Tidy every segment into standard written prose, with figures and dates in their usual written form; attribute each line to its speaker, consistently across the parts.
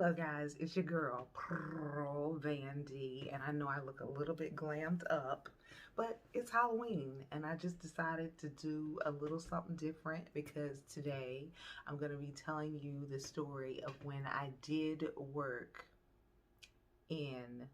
Speaker 1: Hello guys, it's your girl PurrrlVanD, and I know I look a little bit glammed up, but it's Halloween and I just decided to do a little something different because today I'm going to be telling you the story of when I did work in,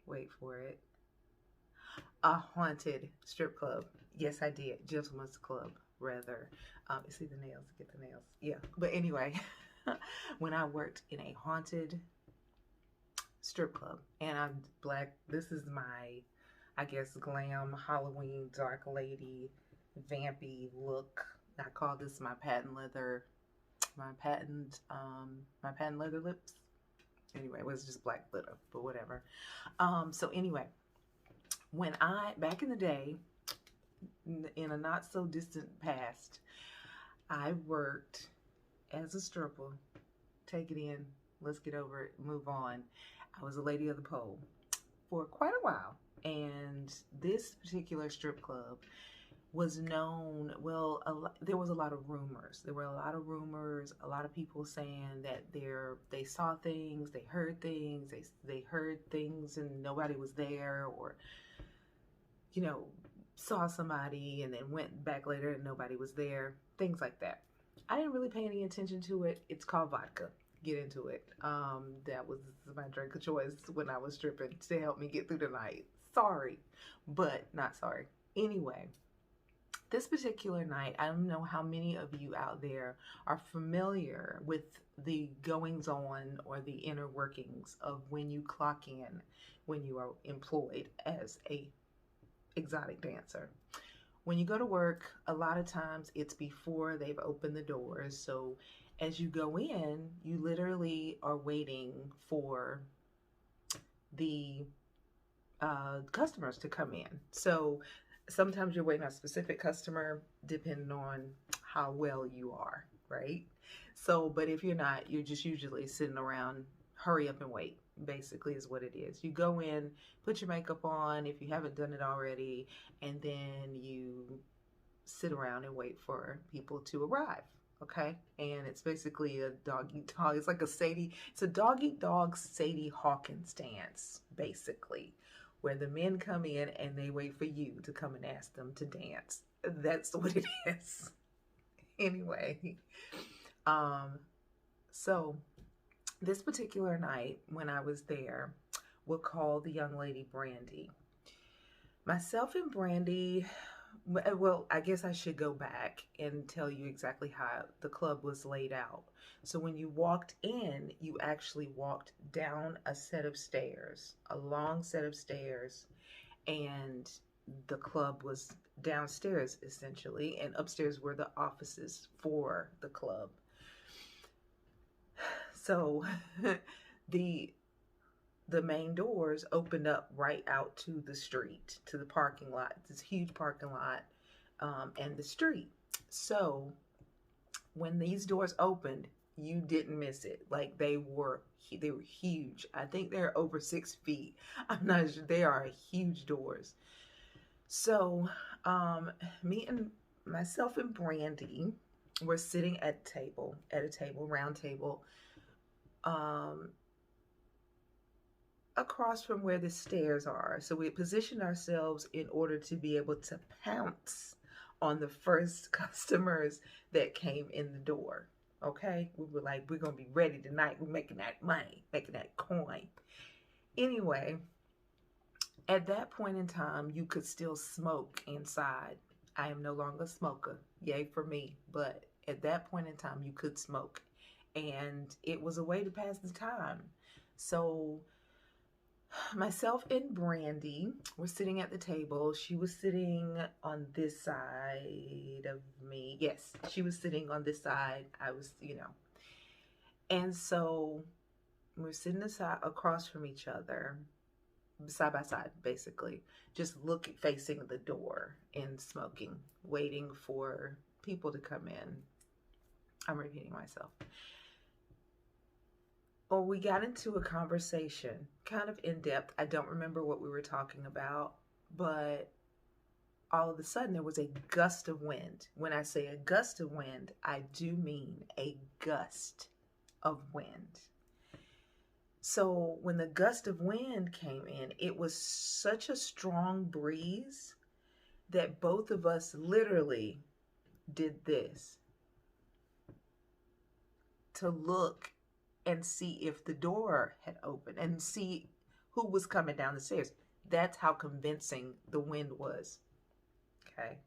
Speaker 1: wait for it, a haunted strip club. Yes, I did. Gentlemen's club, rather. See the nails, get the nails. Yeah, but anyway. When I worked in a haunted strip club, and I'm black. This is my, I guess, glam Halloween dark lady vampy look. I call this my patent leather, my patent leather lips. Anyway, it was just black glitter, but whatever. So anyway, when back in the day, in a not so distant past, I worked as a stripper. Take it in, let's get over it, move on. I was a lady of the pole for quite a while, and this particular strip club was known, well, there was a lot of rumors. There were a lot of rumors, a lot of people saying that they saw things, they heard things, they heard things and nobody was there, or, you know, saw somebody and then went back later and nobody was there, things like that. I didn't really pay any attention to it. It's called vodka. Get into it. That was my drink of choice when I was stripping to help me get through the night. Sorry, but not sorry. Anyway, this particular night, I don't know how many of you out there are familiar with the goings on or the inner workings of when you clock in, when you are employed as a exotic dancer. When you go to work, a lot of times it's before they've opened the doors. So as you go in, you literally are waiting for the customers to come in. So sometimes you're waiting on a specific customer depending on how well you are, right? So, but if you're not, you're just usually sitting around, hurry up and wait, basically is what it is. You go in, put your makeup on if you haven't done it already, and then you sit around and wait for people to arrive. Okay, and it's basically a dog eat dog. It's like it's a dog eat dog Sadie Hawkins dance, basically, where the men come in and they wait for you to come and ask them to dance. That's what it is. Anyway, so this particular night when I was there, we'll call the young lady Brandy. Myself and Brandy, well, I guess I should go back and tell you exactly how the club was laid out. So when you walked in, you actually walked down a set of stairs, a long set of stairs, and the club was downstairs essentially, and upstairs were the offices for the club. So the main doors opened up right out to the street, to the parking lot, this huge parking lot, and the street. So when these doors opened, you didn't miss it. Like they were huge. I think they're over 6 feet. I'm not sure. They are huge doors. So myself and Brandy were sitting at a round table, across from where the stairs are. So we positioned ourselves in order to be able to pounce on the first customers that came in the door. Okay, we were like, we're gonna be ready tonight. We're making that money, making that coin. Anyway, at that point in time, you could still smoke inside. I am no longer a smoker, yay for me, but at that point in time, you could smoke, and it was a way to pass the time. So myself and Brandy were sitting at the table. She was sitting on this side of me. Yes, she was sitting on this side. I was, And so we're sitting across from each other, side by side, basically, just facing the door and smoking, waiting for people to come in. I'm repeating myself. Well, we got into a conversation, kind of in depth. I don't remember what we were talking about, but all of a sudden there was a gust of wind. When I say a gust of wind, I do mean a gust of wind. So when the gust of wind came in, it was such a strong breeze that both of us literally did this to look and see if the door had opened and see who was coming down the stairs. That's how convincing the wind was. Okay.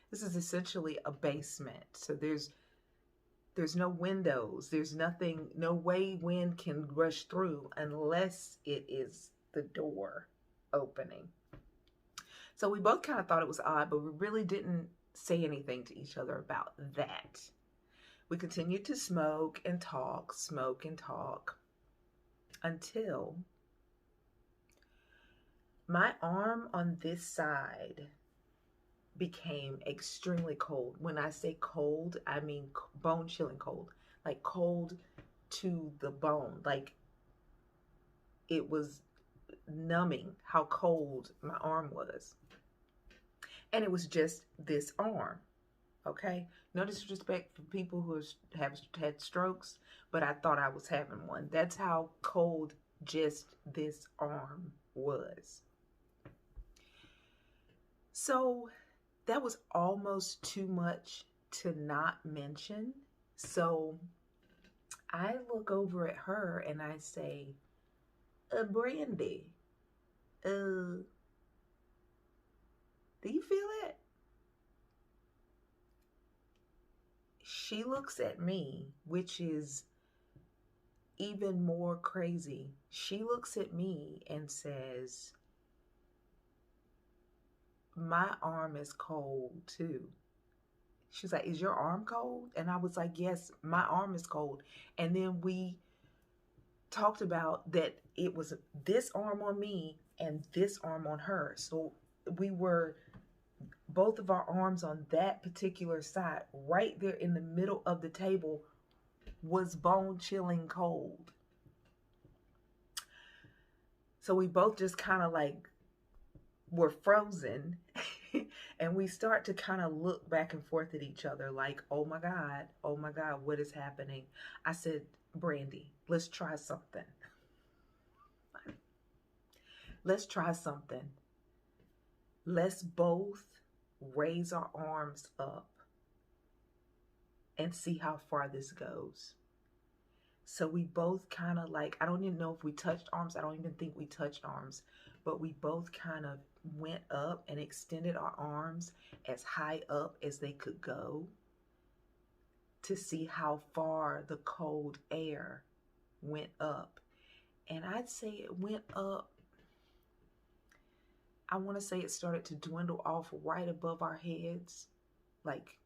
Speaker 1: This is essentially a basement. So there's no windows. There's nothing, no way wind can rush through unless it is the door opening. So we both kind of thought it was odd, but we really didn't say anything to each other about that. We continued to smoke and talk until my arm on this side became extremely cold. When I say cold, I mean bone chilling cold, like cold to the bone. Like it was numbing how cold my arm was. And it was just this arm. Okay, no disrespect for people who have had strokes, but I thought I was having one. That's how cold just this arm was. So that was almost too much to not mention. So I look over at her and I say, Brandy, do you feel it? She looks at me, which is even more crazy. She looks at me and says, my arm is cold too. She's like, is your arm cold? And I was like, yes, my arm is cold. And then we talked about that it was this arm on me and this arm on her. So we were both of our arms on that particular side, right there in the middle of the table, was bone chilling cold. So we both just kind of like were frozen and we start to kind of look back and forth at each other like, oh my God, what is happening? I said, Brandy, let's try something. Let's try something. Let's both raise our arms up and see how far this goes. So we both kind of like, I don't even know if we touched arms. I don't even think we touched arms, but we both kind of went up and extended our arms as high up as they could go to see how far the cold air went up. And I'd say it went up, I want to say it started to dwindle off right above our heads. Like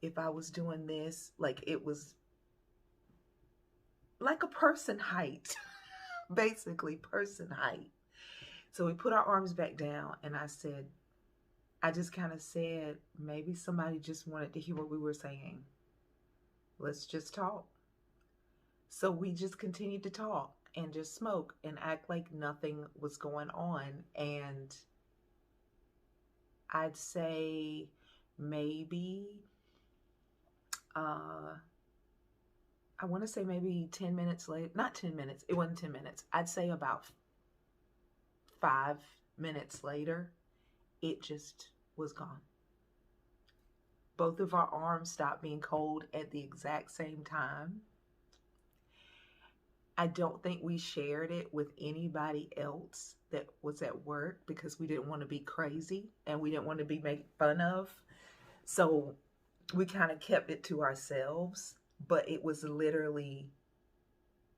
Speaker 1: if I was doing this, like it was like a person height, basically person height. So we put our arms back down and I just kind of said, maybe somebody just wanted to hear what we were saying. Let's just talk. So we just continued to talk and just smoke and act like nothing was going on. And I'd say maybe, I want to say maybe 10 minutes later, not 10 minutes, it wasn't 10 minutes. I'd say about 5 minutes later, it just was gone. Both of our arms stopped being cold at the exact same time. I don't think we shared it with anybody else that was at work because we didn't want to be crazy and we didn't want to be made fun of. So we kind of kept it to ourselves, but it was literally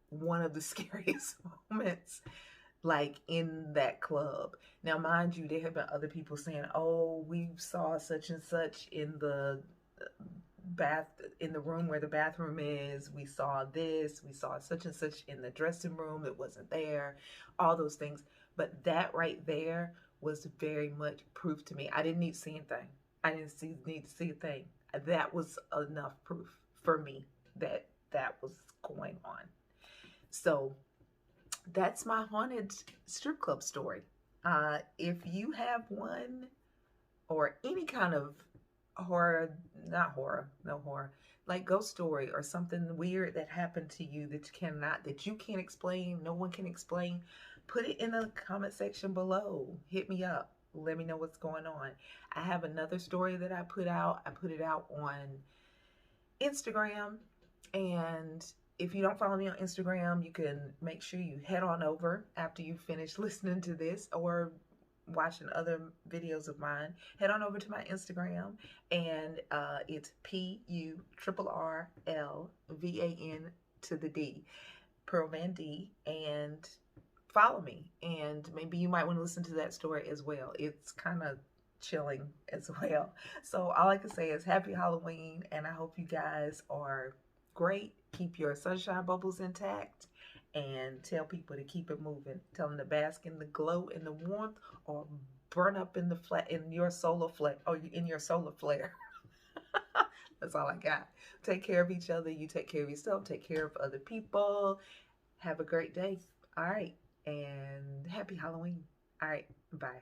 Speaker 1: one of the scariest moments, like in that club. Now, mind you, there have been other people saying, oh, we saw such and such in the in the room where the bathroom is. We saw this, we saw such and such in the dressing room. It wasn't there, all those things. But that right there was very much proof to me. I didn't need to see anything. I didn't need to see a thing. That was enough proof for me that that was going on. So that's my haunted strip club story. If you have one or any kind of horror, not horror, no horror, like ghost story or something weird that happened to you that you can't explain, no one can explain, put it in the comment section below. Hit me up. Let me know what's going on. I have another story that I put out. I put it out on Instagram, and if you don't follow me on Instagram, you can make sure you head on over after you finish listening to this or watching other videos of mine. Head on over to my Instagram, and it's PurrrlVanD to the D, PurrrlVanD, and follow me. And maybe you might want to listen to that story as well. It's kind of chilling as well. So all I can say is happy Halloween, and I hope you guys are great. Keep your sunshine bubbles intact, and tell people to keep it moving. Tell them to bask in the glow and the warmth, or burn up in the in your solar flare, or in your solar flare. That's all I got. Take care of each other. You take care of yourself. Take care of other people. Have a great day. All right. And happy Halloween. All right. Bye.